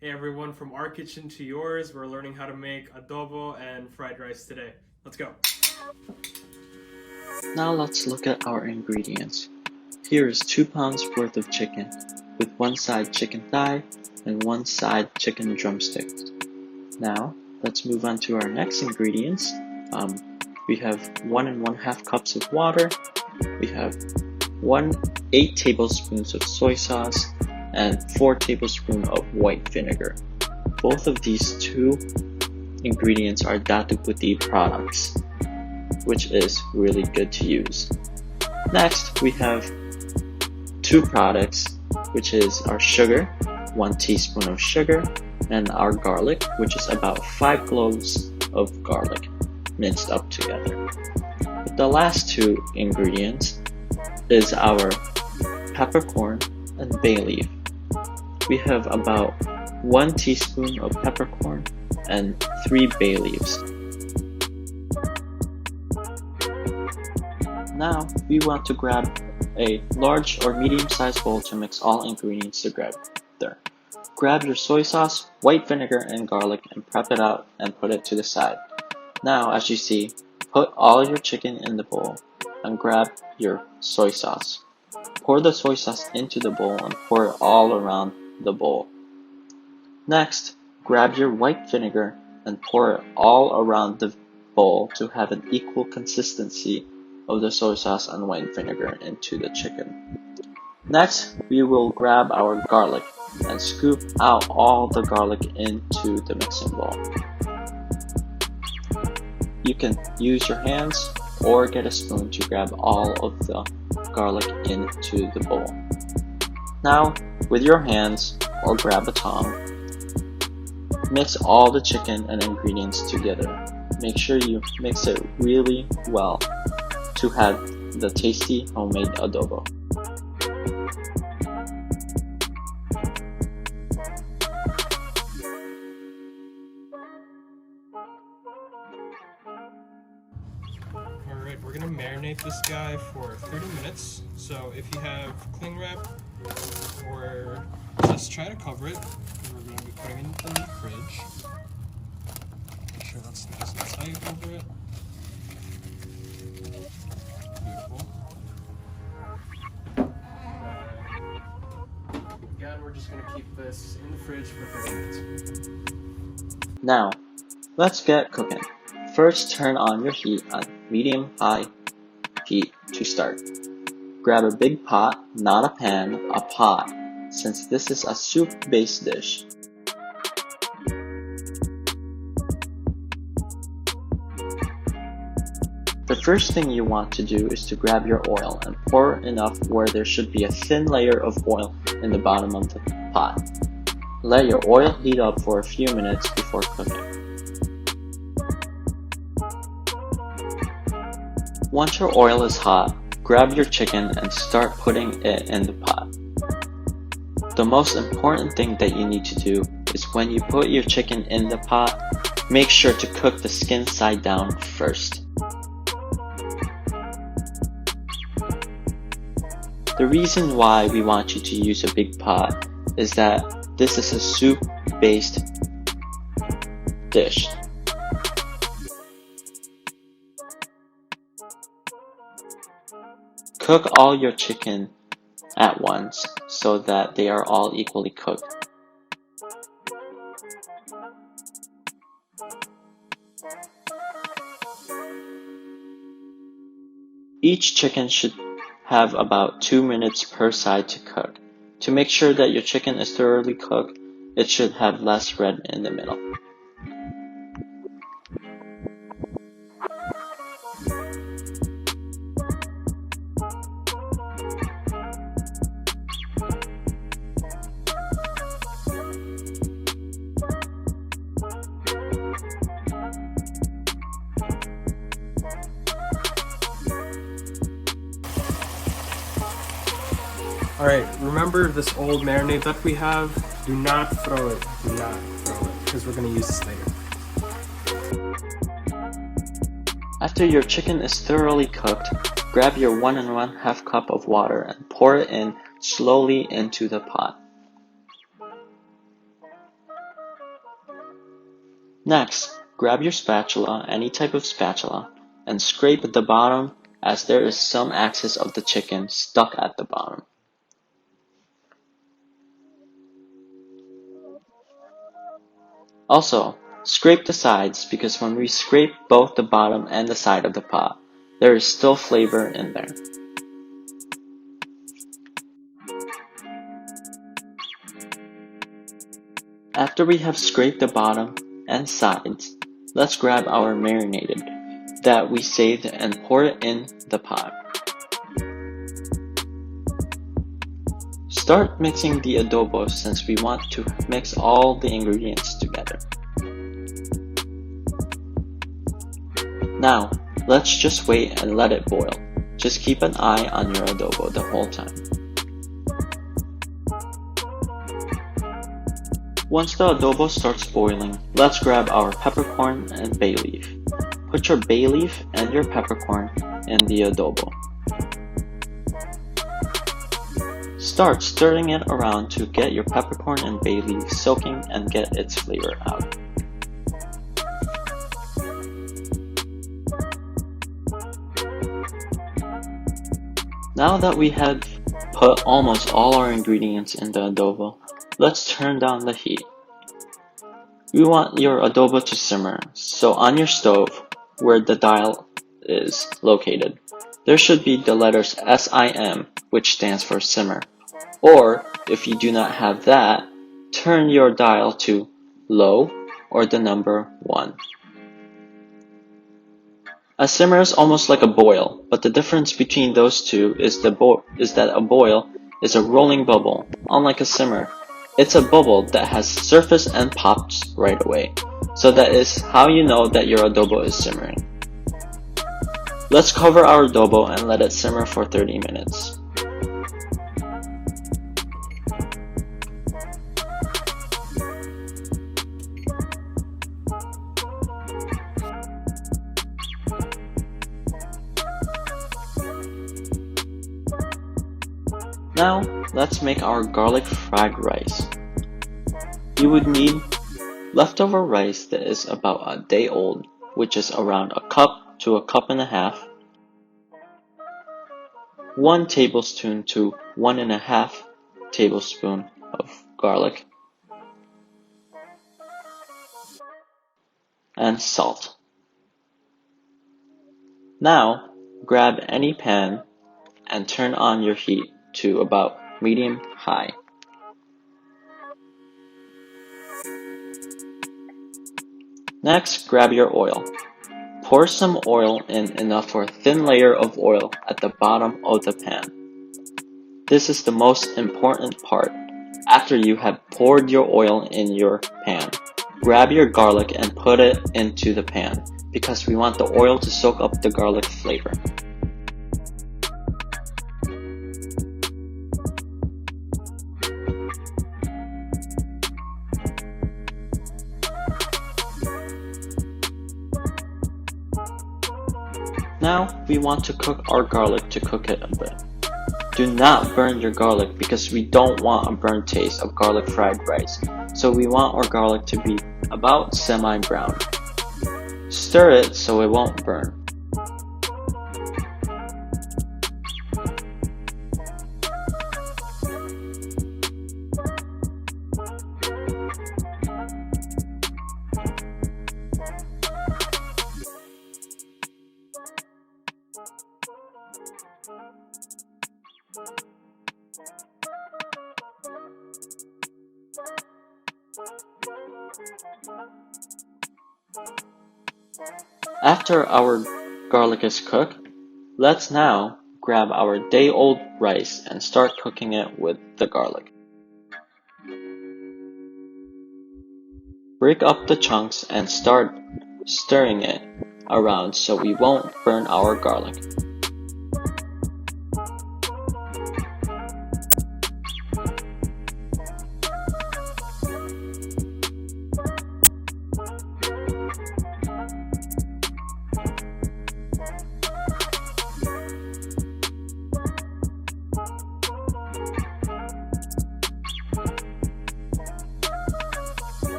Hey everyone, from our kitchen to yours, we're learning how to make adobo and fried rice today. Let's go. Now let's look at our ingredients. Here is 2 pounds worth of chicken, with one side chicken thigh and one side chicken drumsticks. Now let's move on to our next ingredients. We have 1 1/2 cups of water, we have 8 tablespoons of soy sauce, and 4 tablespoons of white vinegar. Both of these two ingredients are Datu Puti products, which is really good to use. Next, we have 2 products, which is our sugar, 1 teaspoon of sugar, and our garlic, which is about 5 cloves of garlic minced up together. The last 2 ingredients is our peppercorn and bay leaf. We have about 1 teaspoon of peppercorn and 3 bay leaves. Now we want to grab a large or medium-sized bowl to mix all ingredients together. Grab your soy sauce, white vinegar, and garlic and prep it out and put it to the side. Now, as you see, put all your chicken in the bowl and grab your soy sauce. Pour the soy sauce into the bowl and pour it all around the bowl. Next, grab your white vinegar and pour it all around the bowl to have an equal consistency of the soy sauce and white vinegar into the chicken. Next, we will grab our garlic and scoop out all the garlic into the mixing bowl. You can use your hands or get a spoon to grab all of the garlic into the bowl. Now, with your hands or grab a tongue, mix all the chicken and ingredients together. Make sure you mix it really well to have the tasty homemade adobo. Alright, we're gonna marinate this guy for 30 minutes. So if you have cling wrap, or just try to cover it, we're gonna be putting it in the fridge. Make sure that's nice and tight over it. Beautiful. Again, we're just gonna keep this in the fridge for 30 minutes. Now, let's get cooking. First, turn on your heat on medium-high heat to start. Grab a big pot, not a pan, a pot, since this is a soup-based dish. The first thing you want to do is to grab your oil and pour enough where there should be a thin layer of oil in the bottom of the pot. Let your oil heat up for a few minutes before cooking. Once your oil is hot, grab your chicken and start putting it in the pot. The most important thing that you need to do is when you put your chicken in the pot, make sure to cook the skin side down first. The reason why we want you to use a big pot is that this is a soup-based dish. Cook all your chicken at once so that they are all equally cooked. Each chicken should have about 2 minutes per side to cook. To make sure that your chicken is thoroughly cooked, it should have less red in the middle. Alright, remember this old marinade that we have? Do not throw it. Do not throw it, because we're going to use this later. After your chicken is thoroughly cooked, grab your 1 1/2 cup of water and pour it in slowly into the pot. Next, grab your spatula, any type of spatula, and scrape at the bottom as there is some excess of the chicken stuck at the bottom. Also, scrape the sides because when we scrape both the bottom and the side of the pot, there is still flavor in there. After we have scraped the bottom and sides, let's grab our marinated that we saved and pour it in the pot. Start mixing the adobo since we want to mix all the ingredients together. Now, let's just wait and let it boil. Just keep an eye on your adobo the whole time. Once the adobo starts boiling, let's grab our peppercorn and bay leaf. Put your bay leaf and your peppercorn in the adobo. Start stirring it around to get your peppercorn and bay leaf soaking and get its flavor out. Now that we have put almost all our ingredients in the adobo, let's turn down the heat. We want your adobo to simmer, so on your stove, where the dial is located, there should be the letters SIM, which stands for simmer. Or, if you do not have that, turn your dial to low or the number 1. A simmer is almost like a boil, but the difference between those two is that a boil is a rolling bubble, unlike a simmer. It's a bubble that has surface and pops right away, so that is how you know that your adobo is simmering. Let's cover our adobo and let it simmer for 30 minutes. Now, let's make our garlic fried rice. You would need leftover rice that is about a day old, which is around a cup to a cup and a half, 1 tablespoon to 1.5 tablespoon of garlic, and salt. Now, grab any pan and turn on your heat to about medium-high. Next, grab your oil. Pour some oil in enough for a thin layer of oil at the bottom of the pan. This is the most important part. After you have poured your oil in your pan, grab your garlic and put it into the pan because we want the oil to soak up the garlic flavor. Now, we want to cook our garlic to cook it a bit. Do not burn your garlic because we don't want a burnt taste of garlic fried rice, so we want our garlic to be about semi-brown. Stir it so it won't burn. After our garlic is cooked, let's now grab our day-old rice and start cooking it with the garlic. Break up the chunks and start stirring it around so we won't burn our garlic.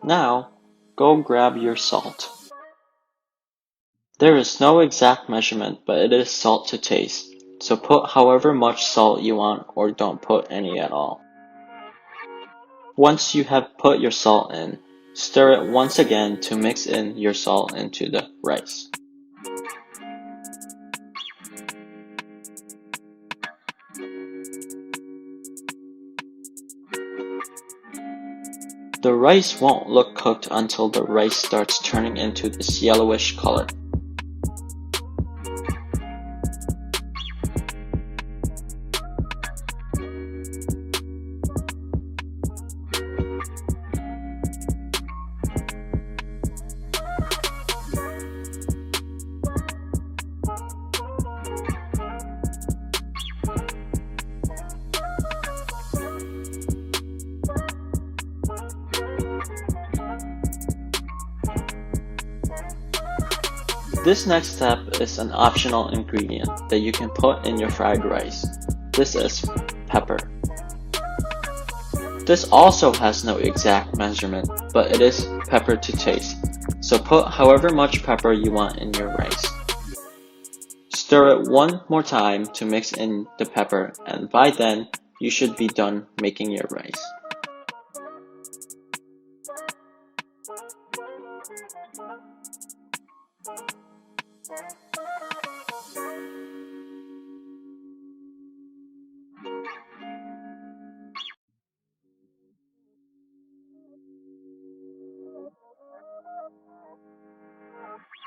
Now, go grab your salt. There is no exact measurement, but it is salt to taste, so put however much salt you want or don't put any at all. Once you have put your salt in, stir it once again to mix in your salt into the rice. The rice won't look cooked until the rice starts turning into this yellowish color. This next step is an optional ingredient that you can put in your fried rice. This is pepper. This also has no exact measurement, but it is pepper to taste, so put however much pepper you want in your rice. Stir it one more time to mix in the pepper, and by then, you should be done making your rice.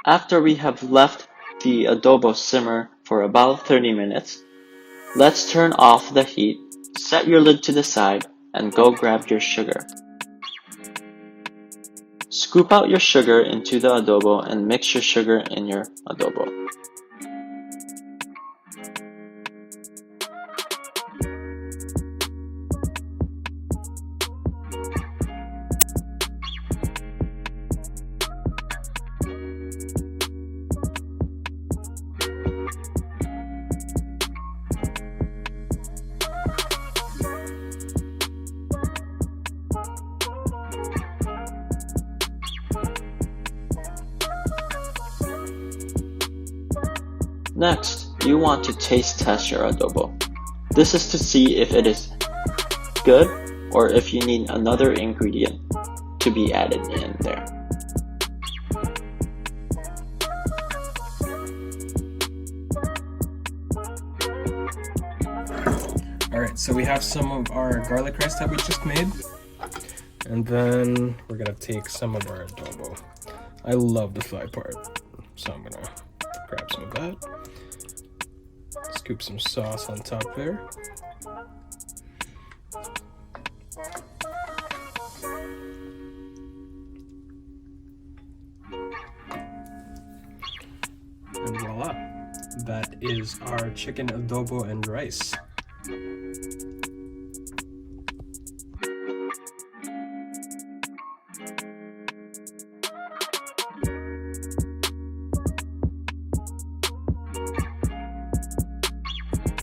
After we have left the adobo simmer for about 30 minutes, let's turn off the heat, set your lid to the side, and go grab your sugar. Scoop out your sugar into the adobo and mix your sugar in your adobo. Next, you want to taste test your adobo. This is to see if it is good or if you need another ingredient to be added in there. Alright, so we have some of our garlic rice that we just made. And then we're gonna take some of our adobo. I love the fly part, so I'm gonna grab some of that. Scoop some sauce on top there. And voila, that is our chicken adobo and rice.